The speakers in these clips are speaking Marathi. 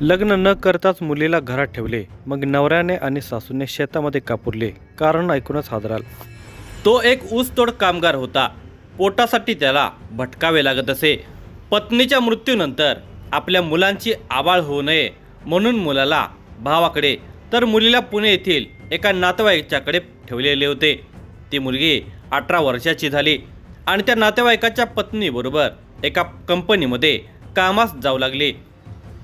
लग्न न करताच मुलीला घरात ठेवले, मग नवऱ्याने आणि सासूने शेतामध्ये कापुरले. कारण ऐकूनच हादराल. तो एक ऊसतोड कामगार होता. पोटासाठी त्याला भटकावे लागत असे. पत्नीच्या मृत्यूनंतर आपल्या मुलांची आबाळ होऊ नये म्हणून मुलाला भावाकडे तर मुलीला पुणे येथील एका नातेवाईकाच्याकडे ठेवलेले होते. ती मुलगी 18 वर्षाची झाली आणि त्या नातेवाईकाच्या पत्नीबरोबर एका कंपनीमध्ये कामास जाऊ लागली.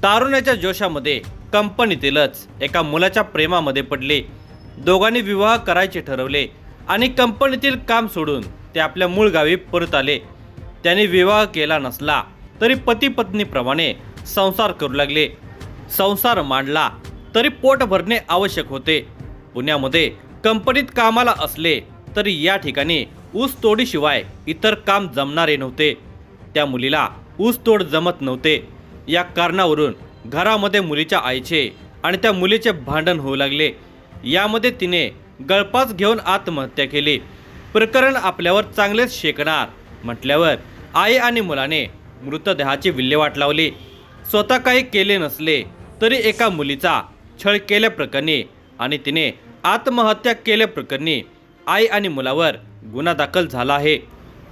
तारुण्याच्या जोशामध्ये कंपनीतीलच एका मुलाच्या प्रेमामध्ये पडले. दोघांनी विवाह करायचे ठरवले आणि कंपनीतील काम सोडून ते आपल्या मूळ गावी परत आले. त्यांनी विवाह केला नसला तरी पती पत्नीप्रमाणे संसार करू लागले. संसार मांडला तरी पोट भरणे आवश्यक होते. पुण्यामध्ये कंपनीत कामाला असले तरी या ठिकाणी ऊस तोडीशिवाय इतर काम जमणारे नव्हते. त्या मुलीला ऊस तोड जमत नव्हते. या कारणावरून घरामध्ये मुलीच्या आईचे आणि त्या मुलीचे भांडण होऊ लागले. यामध्ये तिने गळफास घेऊन आत्महत्या केली. प्रकरण आपल्यावर चांगलेच शेकणार म्हटल्यावर आई आणि मुलाने मृतदेहाची विल्हेवाट लावली. स्वतः काही केले नसले तरी एका मुलीचा छळ केल्याप्रकरणी आणि तिने आत्महत्या केल्याप्रकरणी आई आणि मुलावर गुन्हा दाखल झाला आहे.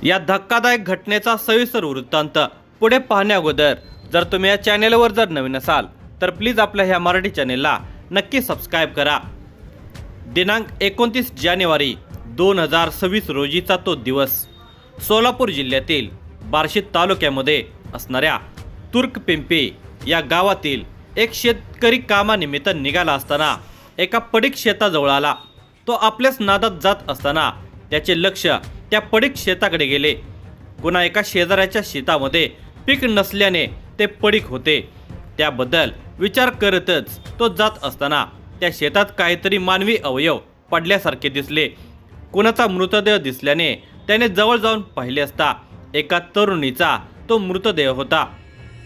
या धक्कादायक घटनेचा सविस्तर वृत्तांत पुढे पाहण्याअगोदर जर तुम्ही या चॅनेलवर जर नवीन असाल तर प्लीज आपल्या ह्या मराठी चॅनेलला नक्की सबस्क्राईब करा. दिनांक 29 जानेवारी 2026 रोजीचा तो दिवस सोलापूर जिल्ह्यातील बार्शी तालुक्यामध्ये असणाऱ्या तुर्कपिंपी या गावातील एक शेतकरी कामानिमित्त निघाला असताना एका पडीक शेताजवळ आला. तो आपल्याच नादात जात असताना त्याचे लक्ष त्या पडीक शेताकडे गेले. कुणा एका शेजाऱ्याच्या शेतामध्ये पीक नसल्याने ते पडीक होते. त्याबद्दल विचार करतच तो जात असताना त्या शेतात काहीतरी मानवी अवयव पडल्यासारखे दिसले. कुणाचा मृतदेह दिसल्याने त्याने जवळ जाऊन पाहिले असता एका तरुणीचा तो मृतदेह होता.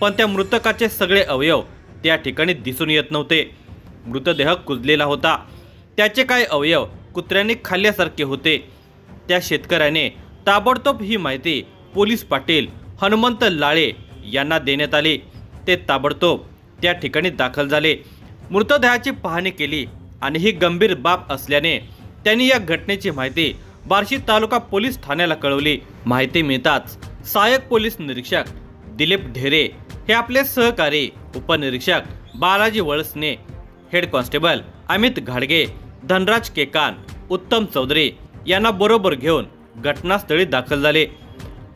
पण त्या मृतकाचे सगळे अवयव त्या ठिकाणी दिसून येत नव्हते. मृतदेह कुजलेला होता. त्याचे काही अवयव कुत्र्यांनी खाल्ल्यासारखे होते. त्या शेतकऱ्याने ताबडतोब ही माहिती पोलीस पाटील हनुमंत लाळे यांना देण्यात आली. ते ताबडतोब त्या ठिकाणी दाखल झाले. मृतदेहाची पाहणी केली आणि ही गंभीर बाब असल्याने त्यांनी या घटनेची माहिती बार्शी तालुका पोलीस ठाण्याला कळवली. माहिती मिळताच सहाय्यक पोलीस निरीक्षक दिलीप ढेरे हे आपले सहकारी उपनिरीक्षक बालाजी वळसने, हेड कॉन्स्टेबल अमित घाडगे, धनराज केकान, उत्तम चौधरी यांना बरोबर घेऊन घटनास्थळी दाखल झाले.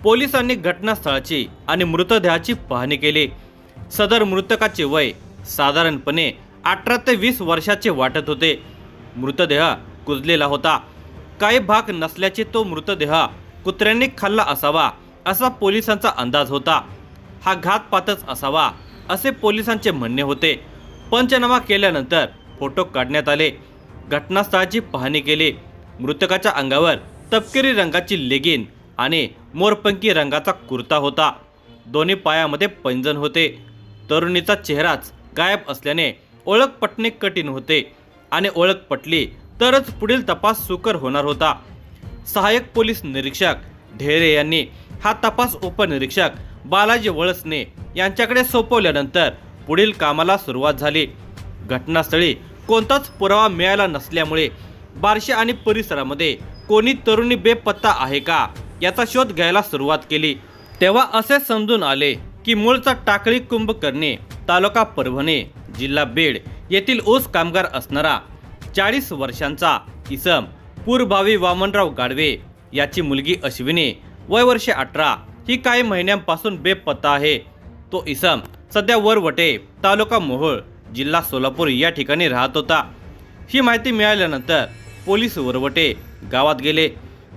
पोलिसांनी घटनास्थळाची आणि मृतदेहाची पाहणी केली. सदर मृतकाचे वय साधारणपणे 18 ते 20 वर्षाचे वाटत होते. मृतदेह कुजलेला होता. काही भाग नसल्याचे तो मृतदेह कुत्र्यांनी खाल्ला असावा असा पोलिसांचा अंदाज होता. हा घातपातच असावा असे पोलिसांचे म्हणणे होते. पंचनामा केल्यानंतर फोटो काढण्यात आले. घटनास्थळाची पाहणी केली. मृतकाच्या अंगावर तपकिरी रंगाची लेगिन आणि मोरपंखी रंगाचा कुर्ता होता. दोन्ही पायामध्ये पैंजण होते. तरुणीचा चेहराच गायब असल्याने ओळख पटणे कठीण होते आणि ओळख पटली तरच पुढील तपास सुकर होणार होता. सहाय्यक पोलीस निरीक्षक ढेरे यांनी हा तपास उपनिरीक्षक बालाजी वळसने यांच्याकडे सोपवल्यानंतर पुढील कामाला सुरुवात झाली. घटनास्थळी कोणताच पुरावा मिळाला नसल्यामुळे बार्शी आणि परिसरामध्ये कोणी तरुणी बेपत्ता आहे का याचा शोध घ्यायला सुरुवात केली. तेव्हा असे समजून आले की मूळचा टाकळी कुंभकर्णी, तालुका परभणी, जिल्हा बीड येथील ऊस कामगार असणारा 40 वर्षांचा इसम पूरभावी वामनराव गाडवे याची मुलगी अश्विनी वय वर्षे 18 ही काही महिन्यांपासून बेपत्ता आहे. तो इसम सध्या वरवटे, तालुका मोहोळ, जिल्हा सोलापूर या ठिकाणी राहत होता. ही माहिती मिळाल्यानंतर पोलीस वरवटे गावात गेले.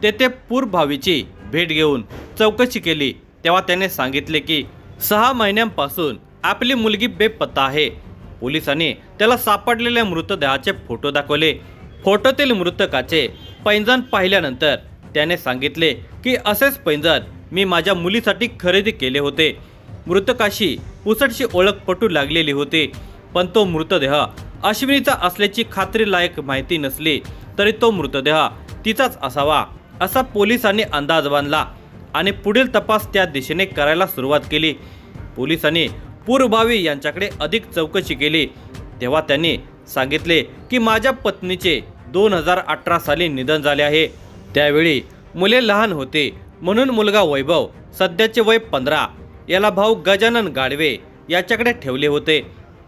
तेथे पूरभावीची भेट घेऊन चौकशी केली. तेव्हा त्याने सांगितले की 6 महिन्यांपासून आपली मुलगी बेपत्ता आहे. पोलिसांनी त्याला सापडलेल्या मृतदेहाचे फोटो दाखवले. फोटोतील मृतकाचे पैंजण पाहिल्यानंतर त्याने सांगितले की असेच पैंजण मी माझ्या मुलीसाठी खरेदी केले होते. मृतकाशी पुसटशी ओळख पटू लागलेली होती. पण तो मृतदेह अश्विनीचा असल्याची खात्रीलायक माहिती नसली तरी तो मृतदेह तिचाच असावा असा पोलिसांनी अंदाज बांधला आणि पुढील तपास त्या दिशेने करायला सुरुवात केली. पोलिसांनी पूर्वभावी यांच्याकडे अधिक चौकशी केली तेव्हा त्यांनी सांगितले की माझ्या पत्नीचे 2018 साली निधन झाले आहे. त्यावेळी मुले लहान होते म्हणून मुलगा वैभव सध्याचे वय 15 याला भाऊ गजानन गाडवे याच्याकडे ठेवले होते,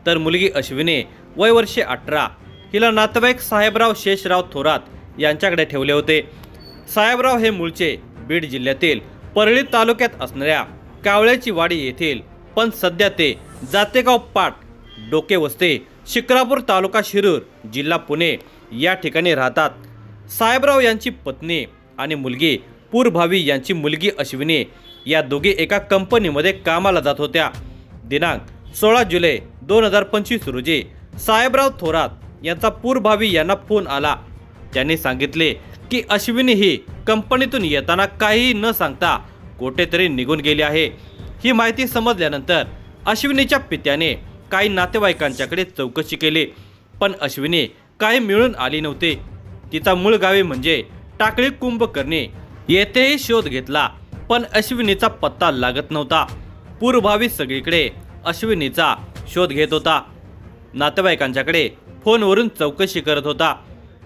तर मुलगी अश्विनी वय वर्षे 18 हिला नातेवाईक साहेबराव शेषराव थोरात यांच्याकडे ठेवले होते. साहेबराव हे मूळचे बीड जिल्ह्यातील परळी तालुक्यात असणाऱ्या कावळ्याची वाडी येथील, पण सध्या ते जातेगाव पाट डोकेवस्ते शिक्रापूर तालुका शिरूर जिल्हा पुणे या ठिकाणी राहतात. साहेबराव यांची पत्नी आणि मुलगी पूर्वभावी यांची मुलगी अश्विनी या दोघी एका कंपनीमध्ये कामाला जात होत्या. दिनांक 16 जुलै 2025 रोजी साहेबराव थोरात यांचा पूर्वभावी यांना फोन आला. त्यांनी सांगितले की अश्विनी ही कंपनीतून येताना काहीही न सांगता कुठेतरी निघून गेली आहे. ही माहिती समजल्यानंतर अश्विनीच्या पित्याने काही नातेवाईकांच्याकडे चौकशी केली, पण अश्विनी काही मिळून आली नव्हती. तिचा मूळ गावी म्हणजे टाकळी कुंभकर्णी येथेही शोध घेतला, पण अश्विनीचा पत्ता लागत नव्हता. पूर्वभावी सगळीकडे अश्विनीचा शोध घेत होता. नातेवाईकांच्याकडे फोनवरून चौकशी करत होता,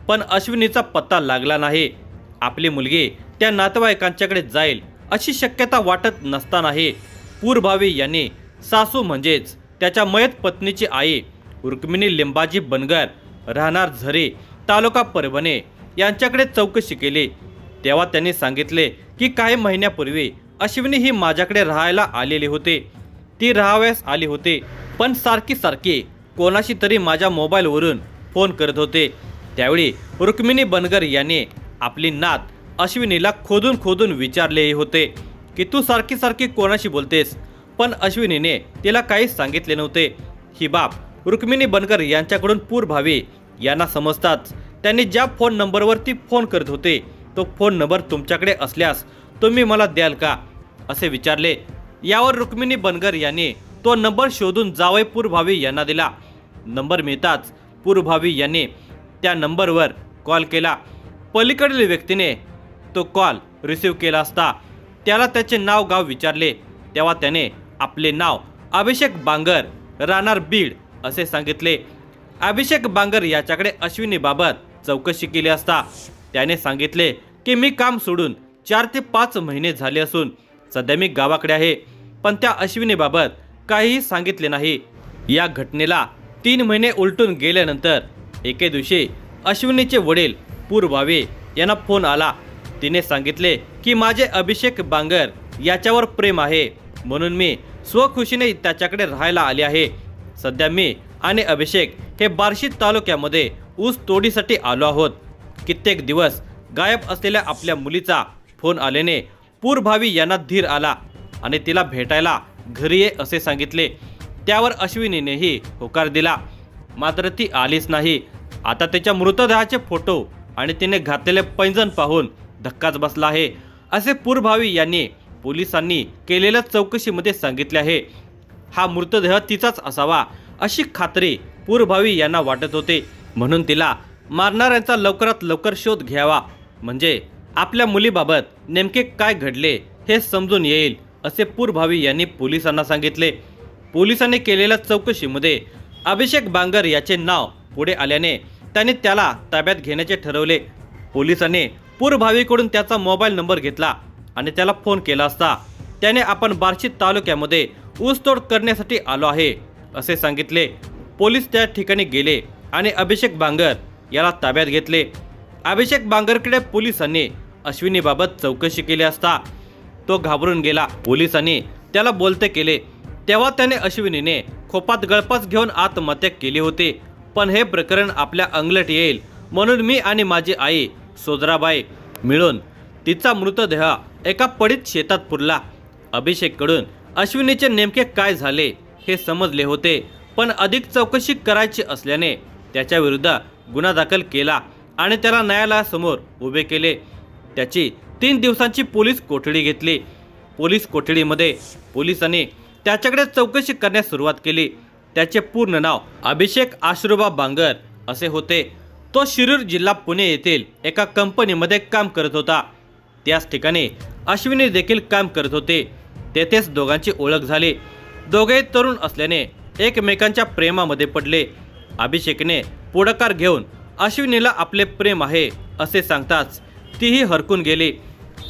पण अश्विनीचा पत्ता लागला नाही. आपली मुलगी त्या नातेवाईकांच्याकडे जाईल अशी शक्यता वाटत नसतानाही पूर्वभावी यांनी सासू म्हणजेच त्याच्या मयत पत्नीची आई रुक्मिणी लिंबाजी बनगर राहणार झरी तालुका परभणी यांच्याकडे चौकशी केली. तेव्हा त्यांनी सांगितले की काही महिन्यापूर्वी अश्विनी ही माझ्याकडे राहायला आलेली होती. ती राहावयास आली होती, पण सारखी कोणाशी तरी माझ्या मोबाईलवरून फोन करत होते. त्यावेळी रुक्मिणी बनगर यांनी आपली नात अश्विनीला खोदून विचारले होते की तू सारखी कोणाशी बोलतेस, पण अश्विनीने तिला काहीच सांगितले नव्हते. ही बाब रुक्मिणी बनगर यांच्याकडून पूर्वभावी यांना समजताच त्यांनी ज्या फोन नंबरवरती फोन करत होते तो फोन नंबर तुमच्याकडे असल्यास तुम्ही मला द्याल का असे विचारले. यावर रुक्मिणी बनगर यांनी तो नंबर शोधून जावई पूर्वभावी यांना दिला. नंबर मिळताच पूर्वभावी यांनी त्या नंबरवर कॉल केला. पलीकडील व्यक्तीने तो कॉल रिसीव केला असता त्याला त्याचे नाव गाव विचारले तेव्हा त्याने आपले नाव अभिषेक बांगर राहणार बीड असे सांगितले. अभिषेक बांगर याच्याकडे अश्विनीबाबत चौकशी केली असता त्याने सांगितले की मी काम सोडून 4 ते 5 महिने झाले असून सध्या मी गावाकडे आहे, पण त्या अश्विनीबाबत काहीही सांगितले नाही. या घटनेला 3 महिने उलटून गेल्यानंतर एके दिवशी अश्विनीचे वडील पूर्वभावी यांना फोन आला. तिने सांगितले की माझे अभिषेक बांगर याच्यावर प्रेम आहे म्हणून मी स्वखुशीने त्याच्याकडे राहायला आले आहे. सध्या मी आणि अभिषेक हे बार्शी तालुक्यामध्ये ऊस तोडीसाठी आलो आहोत. कित्येक दिवस गायब असलेल्या आपल्या मुलीचा फोन आल्याने पूर्वभावी यांना धीर आला आणि तिला भेटायला घरी ये असे सांगितले. त्यावर अश्विनीनेही होकार दिला, मात्र ती आलीच नाही. आता त्याच्या मृतदेहाचे फोटो आणि तिने घातलेले पैंजण पाहून धक्काच बसला आहे असे पूर्वभावी यांनी पोलिसांनी केलेल्या चौकशीमध्ये सांगितले आहे. हा मृतदेह तिचाच असावा अशी खात्री पूर्वभावी यांना वाटत होते, म्हणून तिला मारणाऱ्यांचा लवकरात लवकर शोध घ्यावा म्हणजे आपल्या मुलीबाबत नेमके काय घडले हे समजून येईल असे पूर्वभावी यांनी पोलिसांना सांगितले. पोलिसांनी केलेल्या चौकशीमध्ये अभिषेक बांगर याचे नाव पुढे आल्याने त्यांनी त्याला ताब्यात घेण्याचे ठरवले. पोलिसांनी पूर्वभावीकडून त्याचा मोबाईल नंबर घेतला आणि त्याला फोन केला असता त्याने आपण बार्शी तालुक्यामध्ये ऊसतोड करण्यासाठी आलो आहे असे सांगितले. पोलीस त्या ठिकाणी गेले आणि अभिषेक बांगर याला ताब्यात घेतले. अभिषेक बांगरकडे पोलिसांनी अश्विनीबाबत चौकशी केली असता तो घाबरून गेला. पोलिसांनी त्याला बोलते केले तेव्हा त्याने अश्विनीने खोपात गळफास घेऊन आत्महत्या केली होती, पण हे प्रकरण आपल्या अंगलट येईल म्हणून मी आणि माझी आई सोजराबाई मिळून तिचा मृतदेह एका पडीत शेतात पुरला. अभिषेककडून अश्विनीचे नेमके काय झाले हे समजले होते, पण अधिक चौकशी करायची असल्याने त्याच्या विरुद्ध गुन्हा दाखल केला आणि त्याला न्यायालयासमोर उभे केले. त्याची 3 दिवसांची पोलीस कोठडी घेतली. पोलीस कोठडीमध्ये पोलिसांनी त्याच्याकडे चौकशी करण्यास सुरुवात केली. त्याचे पूर्ण नाव अभिषेक आश्रुबा बांगर असे होते. तो शिरूर जिल्हा पुणे येथील एका कंपनीमध्ये काम करत होता. त्याच ठिकाणी अश्विनी देखील काम करत होते. तेथेच दोघांची ओळख झाली. दोघे तरुण असल्याने एकमेकांच्या प्रेमामध्ये पडले. अभिषेकने पुढाकार घेऊन अश्विनीला आपले प्रेम आहे असे सांगताच तीही हरकून गेली.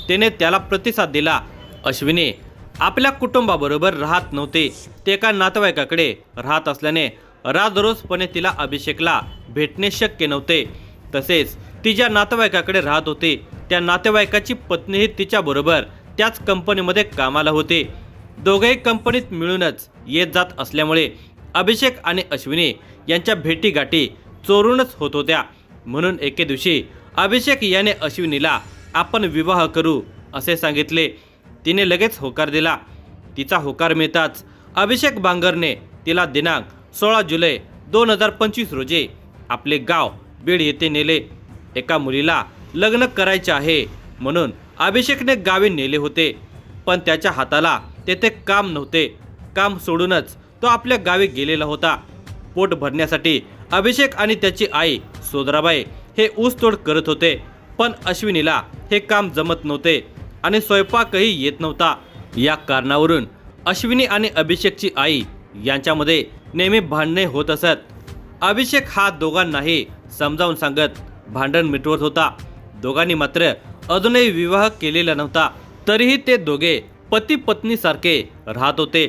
तिने त्याला प्रतिसाद दिला. अश्विनी आपल्या कुटुंबाबरोबर राहत नव्हते, ते एका नातेवाईकाकडे राहत असल्याने राजरोजपणे तिला अभिषेकला भेटणे शक्य नव्हते. तसेच ती ज्या नातेवाईकाकडे राहत होती त्या नातेवाईकाची पत्नीही तिच्याबरोबर त्याच कंपनीमध्ये कामाला होती. दोघेही कंपनीत मिळूनच येत जात असल्यामुळे अभिषेक आणि अश्विनी यांच्या भेटीगाठी चोरूनच होत होत्या. म्हणून एके दिवशी अभिषेक याने अश्विनीला आपण विवाह करू असे सांगितले. तिने लगेच होकार दिला. तिचा होकार मिळताच अभिषेक बांगरने तिला दिनांक 16 जुलै 2025 रोजी आपले गाव बीड येथे नेले. एका मुलीला लग्न करायचे आहे म्हणून अभिषेकने गावी नेले होते, पण त्याच्या हाताला तेथे काम नव्हते. काम सोडूनच तो आपल्या गावी गेलेला होता. पोट भरण्यासाठी अभिषेक आणि त्याची आई सोदराबाई हे ऊसतोड करत होते, पण अश्विनीला हे काम जमत नव्हते आणि स्वयंपाकही येत नव्हता. या कारणावरून अश्विनी आणि अभिषेकची आई यांच्यामध्ये नेहमी भांडणे होत असत. अभिषेक हा दोघांनाही समजावून सांगत भांडण मिटवत होता. दोघांनी मात्र अजूनही विवाह केलेला नव्हता. तरीही ते दोघे पती पत्नीसारखे राहत होते.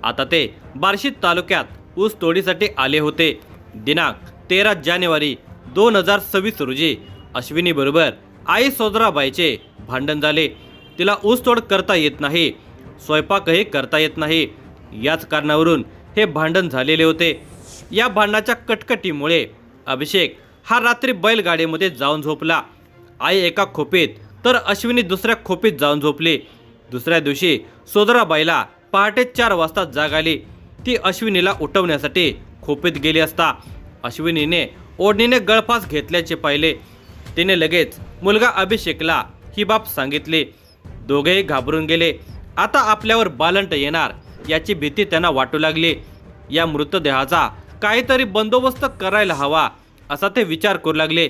आता ते बार्शी तालुक्यात ऊस तोडीसाठी आले होते. दिनांक 13 जानेवारी 2026 रोजी अश्विनीबरोबर आई सोदराबाईचे भांडण झाले. तिला ऊसतोड करता येत नाही, स्वयंपाकही करता येत नाही. याच कारणावरून हे भांडण झालेले होते. या भांडणाच्या कटकटीमुळे अभिषेक हा रात्री बैलगाडीमध्ये जाऊन झोपला. आई एका खोपीत तर अश्विनी दुसऱ्या खोपीत जाऊन झोपली. दुसऱ्या दिवशी सोदराबाईला पहाटे 4 वाजता जाग आली. ती अश्विनीला उठवण्यासाठी खोपीत गेली असता अश्विनीने ओढणीने गळफास घेतल्याचे पाहिले. तिने लगेच मुलगा अभिषेकला ही बाब सांगितली. दोघेही घाबरून गेले. आता आपल्यावर बालंट येणार याची भीती त्यांना वाटू लागली. या मृतदेहाचा काहीतरी बंदोबस्त करायला हवा असा ते विचार करू लागले.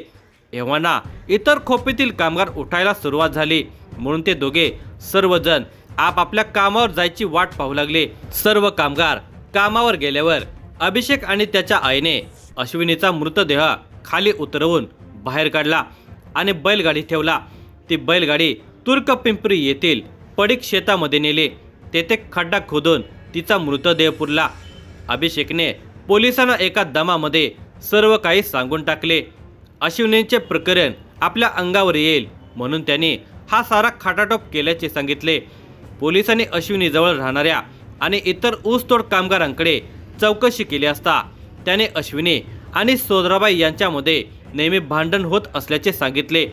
एव्हाना इतर खोपीतील कामगार उठायला सुरुवात झाली. म्हणून ते दोघे सर्वजण आपापल्या कामावर जायची वाट पाहू लागले. सर्व कामगार कामावर गेल्यावर अभिषेक आणि त्याच्या आईने अश्विनीचा मृतदेह खाली उतरवून बाहेर काढला आणि बैलगाडी ठेवला. ती बैलगाडी तुर्कपिंपरी येथील पडीक शेतामध्ये नेली. तेथे खड्डा खोदून तिचा मृतदेह पुरला. अभिषेकने पोलिसांना एका दमामध्ये सर्व काही सांगून टाकले. अश्विनीचे प्रकरण आपल्या अंगावर येईल म्हणून त्यांनी हा सारा खाटाटोप केल्याचे सांगितले. पोलिसांनी अश्विनीजवळ राहणाऱ्या आणि इतर ऊसतोड कामगारांकडे चौकशी केली असता त्याने अश्विनी आणि सोदराबाई यांच्यामध्ये नेहमी भांडण होत असल्याचे सांगितले.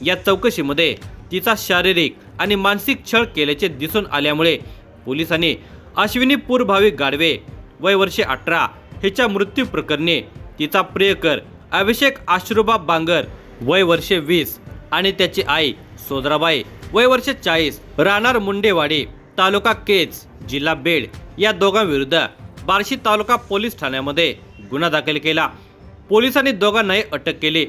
या चौकशीमध्ये तिचा शारीरिक आणि मानसिक छळ केल्याचे दिसून आल्यामुळे पोलिसांनी अश्विनी पूरभावी गाडवे वय वर्षे 18 हिच्या मृत्यू प्रकरणी तिचा प्रियकर अभिषेक आश्रुबा बांगर वय वर्षे 20 आणि त्याची आई सोदराबाई वय वर्षे 40 राहणार मुंडेवाडी तालुका केज जिल्हा बीड या दोघांविरुद्ध बार्शी तालुका पोलीस ठाण्यामध्ये गुन्हा दाखल केला. पोलिसांनी दोघांनाही अटक केली.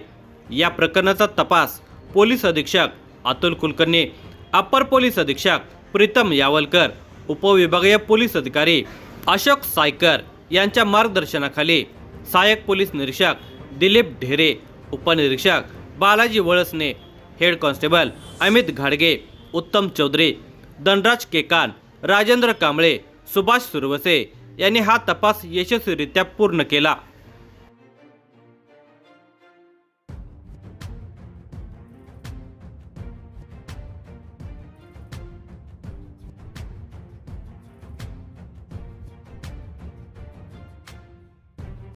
या प्रकरणाचा तपास पोलीस अधीक्षक अतुल कुलकर्णी, अप्पर पोलीस अधीक्षक प्रीतम यावलकर, उपविभागीय पोलीस अधिकारी अशोक सायकर यांच्या मार्गदर्शनाखाली सहाय्यक पोलीस निरीक्षक दिलीप ढेरे, उपनिरीक्षक बालाजी वळसने, हेड कॉन्स्टेबल अमित घाडगे, उत्तम चौधरी, धनराज केकान, राजेंद्र कांबळे, सुभाष सुरवसे यांनी हा तपास यशस्वीरित्या पूर्ण केला.